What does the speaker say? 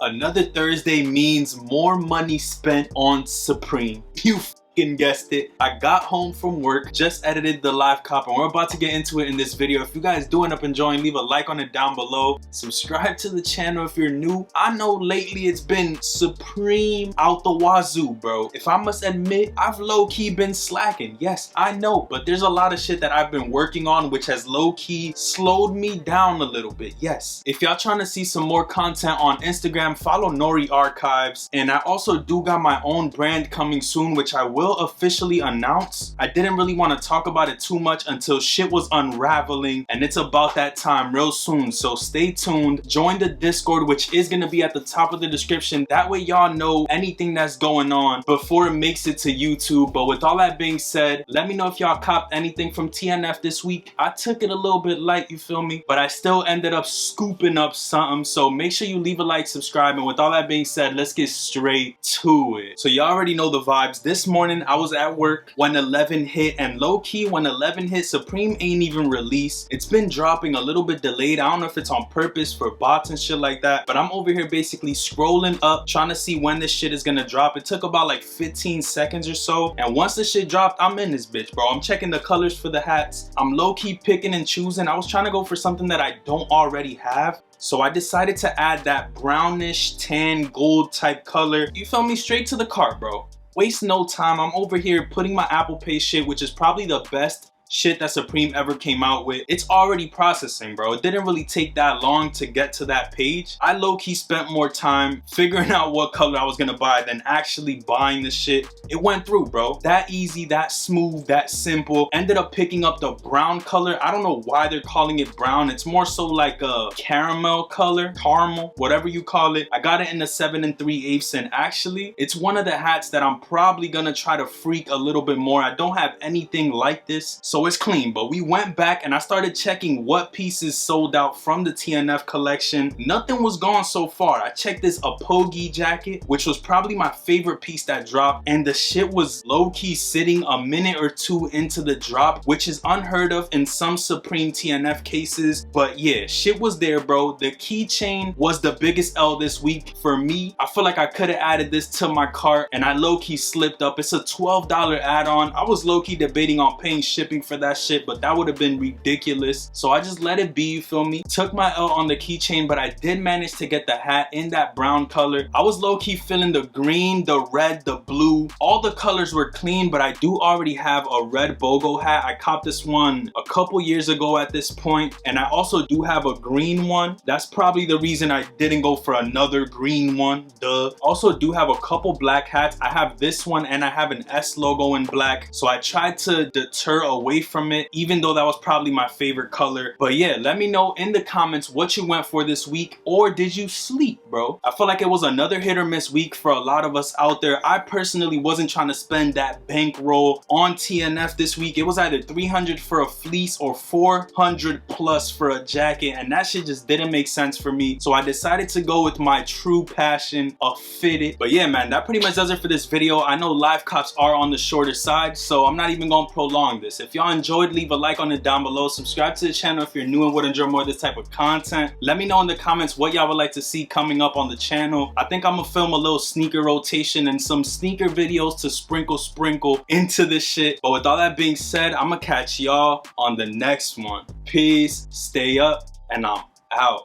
Another Thursday means more money spent on Supreme. You f***ing guessed it. I got home from work, just edited the live cop, and we're about to get into it in this video. If you guys do end up enjoying, leave a like on it down below. Subscribe to the channel if you're new. I know lately it's been Supreme out the wazoo, bro. If I must admit, I've low-key been slacking. Yes, I know, but there's a lot of shit that I've been working on which has low-key slowed me down a little bit. Yes. If y'all trying to see some more content on Instagram, follow Nori Archives. And I also do got my own brand coming soon, which I will officially announce. I didn't really want to talk about it too much until shit was unraveling, and it's about that time real soon, so stay tuned. Join the Discord, which is going to be at the top of the description. That way y'all know anything that's going on before it makes it to YouTube. But with all that being said, let me know if y'all copped anything from TNF this week. I took it a little bit light, you feel me, but I still ended up scooping up something, so make sure you leave a like, subscribe, and with all that being said, let's get straight to it. So y'all already know the vibes. This morning I was at work when 11 hit, and low-key when 11 hit, Supreme ain't even released. It's been dropping a little bit delayed. I don't know if it's on purpose for bots and shit like that, but I'm over here basically scrolling up trying to see when this shit is gonna drop. It took about like 15 seconds or so, and once the shit dropped, I'm in this bitch, bro. I'm checking the colors for the hats. I'm low-key picking and choosing. I was trying to go for something that I don't already have, so I decided to add that brownish tan gold type color. You feel me? Straight to the cart, bro. Waste no time. I'm over here putting my Apple Pay shit, which is probably the best shit that Supreme ever came out with. It's already processing, bro. It didn't really take that long to get to that page. I low-key spent more time figuring out what color I was gonna buy than actually buying the shit. It went through, bro. That easy, that smooth, that simple. Ended up picking up the brown color. I don't know why they're calling it brown. It's more so like a caramel color, caramel, whatever you call it. I got it in the 7 3/8, and actually, it's one of the hats that I'm probably gonna try to freak a little bit more. I don't have anything like this, so it's clean. But we went back and I started checking what pieces sold out from the TNF collection. Nothing was gone so far. I checked this Apogi jacket, which was probably my favorite piece that dropped, and the shit was low-key sitting a minute or two into the drop, which is unheard of in some Supreme TNF cases. But yeah, shit was there, bro. The keychain was the biggest L this week for me. I feel like I could have added this to my cart, and I low-key slipped up. It's a $12 add-on. I was low-key debating on paying shipping for that shit, but that would have been ridiculous, so I just let it be, you feel me? Took my L on the keychain, but I did manage to get the hat in that brown color. I was low-key feeling the green, the red, the blue. All the colors were clean, but I do already have a red BOGO hat. I copped this one a couple years ago at this point, and I also do have a green one. That's probably the reason I didn't go for another green one, duh. Also do have a couple black hats. I have this one and I have an S logo in black, so I tried to deter away from it, even though that was probably my favorite color. But yeah, let me know in the comments what you went for this week, or did you sleep, bro? I feel like it was another hit or miss week for a lot of us out there. I personally wasn't trying to spend that bankroll on TNF this week. It was either 300 for a fleece or 400 plus for a jacket, and that shit just didn't make sense for me, so I decided to go with my true passion of fitted. But yeah, man, that pretty much does it for this video. I know live cops are on the shorter side, so I'm not even gonna prolong this. If y'all enjoyed, leave a like on it down below. Subscribe to the channel if you're new and would enjoy more of this type of content. Let me know in the comments what y'all would like to see coming up on the channel. I think I'm gonna film a little sneaker rotation and some sneaker videos to sprinkle into this shit. But with all that being said, I'm gonna catch y'all on the next one. Peace, stay up, and I'm out.